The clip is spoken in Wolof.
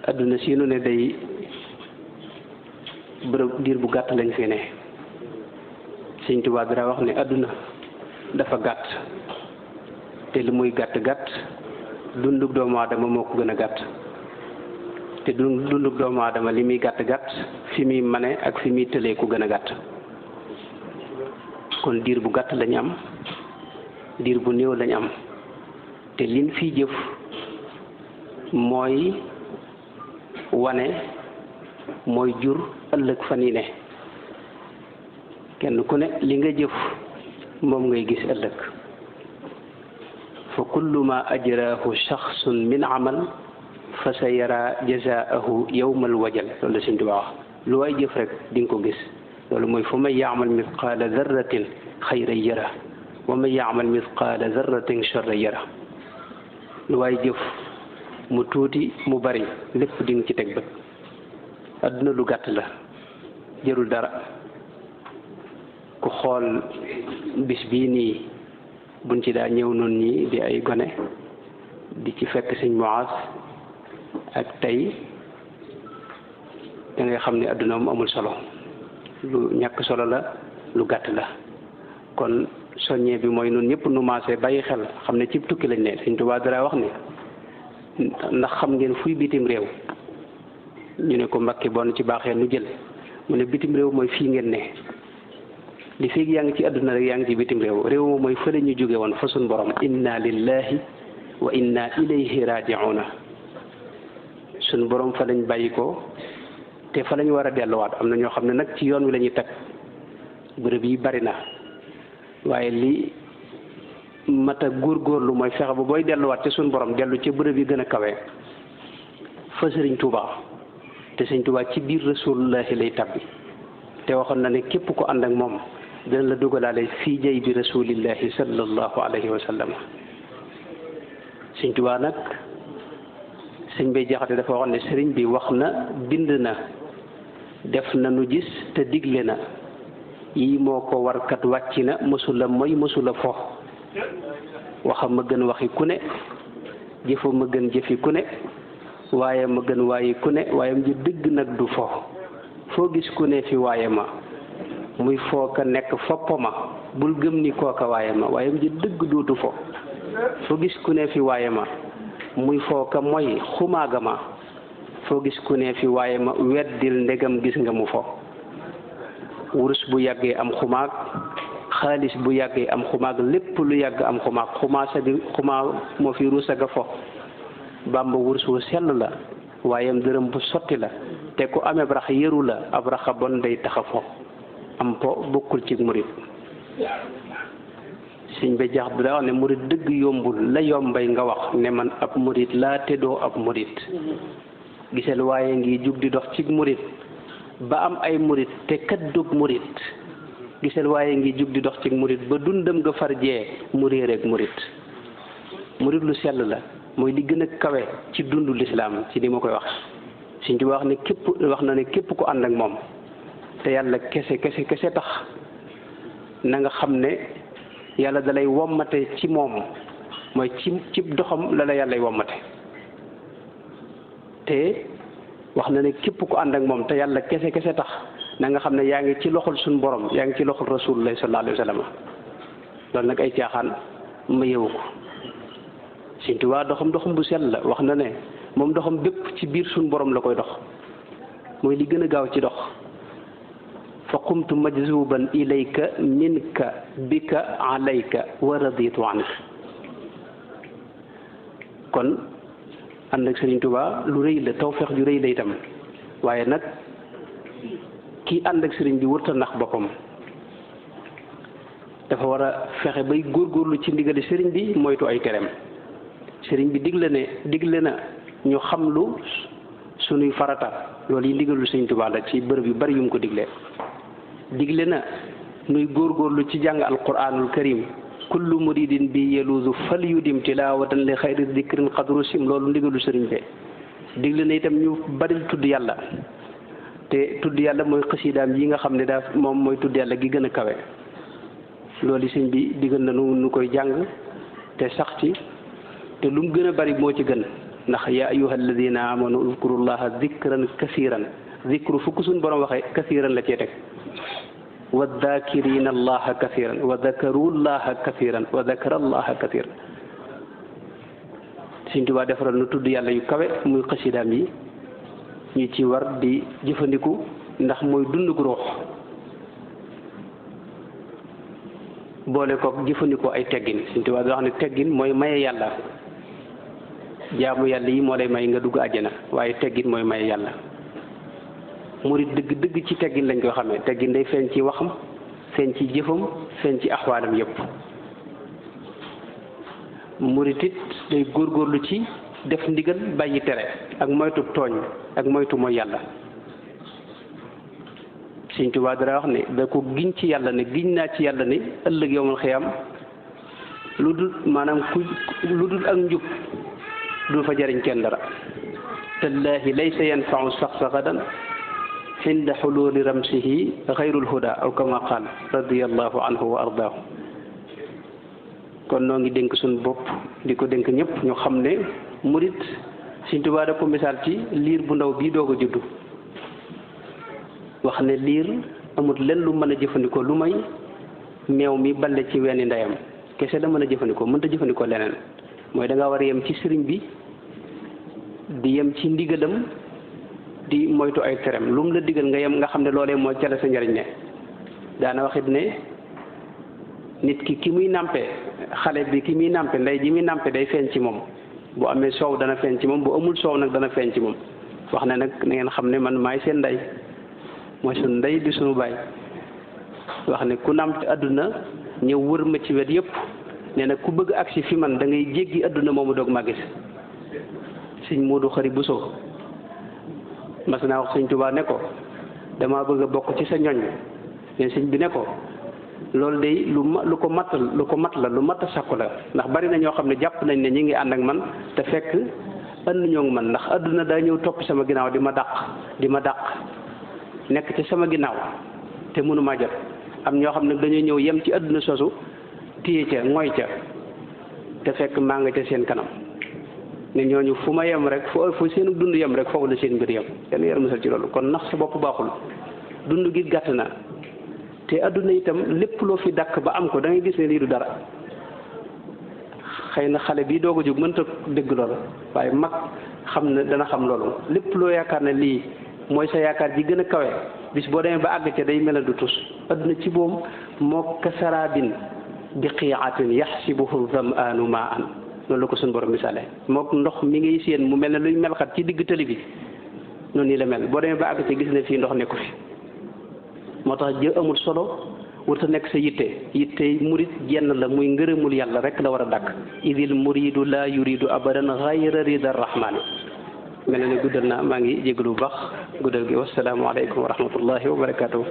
adduna si nu ne day bërëb diir bu gàtt lañ fi ne. Sëñ Tuubaa dara wax ne adduna dafa gàtt te li muy gàtt gàtt dundug doomu aadama moo ko gën a gàtt te dundug doomu aadama li muy gàtt gàtt fi muy mane ak fi muy tëlee ku gën a gàtt. kon diir bu gàtt lañ am, diir bu néew lañ am, te liñ fiy jëf mooy wane mooy jur ëllëg fan yi ne. kenn ku ne li nga jëf moom ngay gis ëllëg. fa kullu ma ajrahu shaxsun min amal fa sa yara jazaahu yawmal wajal. loolu la Sëñ Tuubaa wax. lu waay jëf rek di nga ko gis. loolu mooy fa man yaamal mithqaala darratin xayran yara wa man yaamal mithqaala darratin charran yara. lu waay jëf mu tuuti mu bari lépp di nga ci teg bët. adduna lu gàtt la, jërul dara. ku xool bis bii nii buñ ci daa ñëw noonu ñi di ay gone di ci fekk Sëñ Muaas ak tey da ngay xam ne adduna mu amul solo, lu ñàkk solo la, lu gàtt la. kon soññee bi mooy noonu ñëpp nu maasee bàyyi xel xam ne ci tukki lañ ne. Sëñ Tuubaa dara wax ne ndax xam ngeen fuy bitim réew, ñu ne ko Mbàkke bon ci baaxee nu jël. mu ne bitim réew mooy fii ngeen ne. li feeg yaa ngi ci àdduna rek yaa ngi ci bitim réew. réew moom mooy fële ñu jóge woon fa suñ borom. inna lillahi wa inna ilayhi raji'una. suñ borom fa lañ bàyyi ko te fa lañ war a delluwaat. am na ñoo xam ne nag ci yoon wi la ñuy teg. bërëb yi bari na waaye li mat a góorgóorlu mooy fexe ba booy delluwaat ci suñ borom dellu ci bërëb yi gën a kawe fa Sëriñ Tuubaa. te Sëriñ Tuubaa ci biir rasulullahi lay tabbi. te waxoon na ne képp ko ànd ak moom dina la dugalaale fii jay bi rasulillahi sallallahu alayhi wa sallam. Sëñ Tuubaa nag sëñ Bay Jaxate dafa waxoon ne sëriñ bi wax na, bind na, def na nu gis te digle na. yii moo ko warkat wàcc na, mësula mooy mësula fo. waxam ma gën waxi ku ne, jëfa ma gën jëfi ku ne, waaye ma gën waayi ku ne, waayam ji dëgg nag du fo. foo gis ku ne fi waaye ma muy foo ka nekk foppa ma bul gëm ni kooka waaye ma waayam ji dëgg dootu fo. foo gis ku ne fi waaye ma muy foo ka mooy xumaaga ma foo gis ku ne fi waaye ma weddil ndegam gis nga mu fo. wurus bu yàggee am xumaag, xaalis bu yàggee am xumaag, lépp lu yàgg am xumaag. xumaa moo fi ruusaga fo. Bàmba wurus wu sell la waayam dërëm bu sotti la. te ku amee rax yëru la, ab raxa bon day taxa fo. am po bokkul ci murit. Sëñ Bay Jaxate daa wax ne murit dëgg yombul, la yombay nga wax ne man ab murit laa te doo ab murit. gisal waaye ngi jug di dox ci murit ba am ay murit te kat dug murit. gisal waaye ngi jug di dox ci murit ba dundam nga far jee mu réer ak murit. murit lu sell la, mooy li gën a kawe ci dundu lislaam ci ni ma koy wax. Sëñ Tuubaa wax na ne képp ku ànd ak moom te yàlla kese tax na nga xam ne yàlla dalay wommate ci moom, mooy ci doxam la yàllay wommate. te wax na ne képp ku ànd ak moom te yàlla kese tax na nga xam ne yaa ngi ci loxol suñu borom, yaa ngi ci loxol rasulullah sallallahu alayhi wa sallam. loolu nag ay caaxaan ma yeewu ko. Sëñ Tuubaa doxam bu sell la. wax na ne moom doxam bépp ci biir suñu borom la koy dox, mooy li gën a gaaw ci dox. fa qumtu majzuban ilayka minka bika alayka wa raditu anka. kon ànd ak Sëriñ Tuubaa lu rëy la, tawfeex ju rëy la itam. waaye nag kii ànd ak sëriñ bi wërta nax boppam. dafa war a fexe bay góorgóorlu ci ndigali sëriñ bi, moytu ay tereem. sëriñ bi digle na ñu xam lu sunuy farata. loolu yi ndigalu Sëriñ Tuubaa la ci bërëb yu bari yu mu ko diglee. digle na nuy góorgóorlu ci jàng alquranul karim. kullu muridin bi yeluusu fal yudim tilawatan li xayri dikrin xadru sim. loolu ndigalu sëriñ bi. digle na itam ñu bari tudd yàlla. te tudd yàlla mooy xasidaam yi nga xam ne moom mooy tudd yàlla gi gën a kawe. loolu sëriñ bi digal na nu koy jàng te sax ci. te lu mu gën a bari moo ci gën. ndax yaa ayyuha alladina amanu uzkurullaha zikran kasiran zikru fukk suñ borom waxee kasiran la cee teg wa dhakirina allaha kasiran wa dhakaru allaha kasiran wa dhakara allaha kasiran Sëñ Tuubaa defaral nu tudd yàlla yu kawe muy xasidaam yi ñu ci war di jëfandiku ndax mooy dund gu ruux boole ko jëfandikoo ay teggin Sëñ Tuubaa di wax ne teggin mooy maye yàlla jaamu yàlla yi moo lay may nga dugg àjjana waaye teggin mooy maye yàlla murit dëgg dëgg ci teggin lañ koy xamee teggin day feeñ ci waxam feeñ ci jëfam feeñ ci axwaalam yépp murit it day góorgóorlu ci def ndigal bàyyi tere ak moytu tooñ ak moytu mooy yàlla Sëñ Tuubaa dara wax ne da ko giñ ci yàlla ne giñ naa ci yàlla ne ëllëg yowmal xiyaam lu dul maanaam lu dul ak njub du fa jariñ kenn dara tallaahi laysa yanfau saxsa gadan inda xuluuli ramsihi xayrul huda aw kama qaal radiyallahu anhu wa ardaahu kon noo ngi dénk suñu bopp di ko dénk ñëpp ñu xam ne murit Sëñ Tuubaa da ko misaal ci liir bu ndaw bii doog a juddu wax ne liir amut lenn lu mën a jëfandikoo lu may meew mi balle ci weeni ndeyam kese la mën a jëfandikoo mënta jëfandikoo leneen mooy da nga war a yem ci sëriñ bi di yem ci ndigalam di moytu ay terem lu mu la digal nga yem nga xam ne loolee mooy ca la sa njariñ ne daana waxit ne nit ki muy nàmpe xale bi ki muy nàmpe ndey ji muy nàmpe day feeñ ci moom bu amee soow dana feeñ ci moom bu amul soow nag dana feeñ ci moom wax ne nag na ngeen xam ne man maay seen ndey mooy sunu ndey di sunu baay wax ne ku nàmp àdduna ñëw wër ma ci wet yépp nee na ku bëgg agsi fi man da ngay jéggi àdduna moomu doog maa gis Sëñ Moodu Xari Buso mas naa wax Sëñ Tuubaa ne ko dama bëgg a bokk ci sa ñoñ mais sëñ bi ne ko loolu day lu ko mat la lu mat a sàkku la ndax bari na ñoo xam ne jàpp nañ ne ñi ngi ànd ak man te fekk ànd ñoo ngi man ndax àdduna daa ñëw topp sama ginnaaw di ma dàq nekk ci sama ginnaaw te mënumaa jot am ñoo xam ne dañoo ñëw yem ci àdduna sosu téye ca ngoy ca te fekk maa nga ca seen kanam ne ñooñu fu ma yem rek fu seen dund yem rek foofu la seen mbir yem kenn yar musal ci loolu kon nax sa bopp baaxul dund gi gàtt na te adduna itam lépp loo fi dàkk ba am ko da ngay gis ne lii du dara xëy na xale bii doog a jóg mënta dégg loolu waaye mag xam ne dana xam loolu lépp loo yaakaar ne lii mooy sa yaakaar ji gën a kawe bis boo demee ba àgg ca day mel du tus adduna ci boom moo kasaraabin biqiatin yaxsibuhu zamaanu maa an noonu la ko suñu borom misaale mook ndox mi ngi séen mu mel ne luy melxat ci digg tëli bi noonu nii la mel boo demee ba àgg ca gis ne fii ndox nekku fi moo tax jë amul solo warta nekk sa yitte murit jenn la muy ngërëmul yàlla rek la war a dàkk idil muridu la yuridu abadan xayra rida rahmani mel na ne guddal naa maa ngi jégalu bu baax guddal gi wasalaamu aleykum wa rahmatullahi wa barakatuh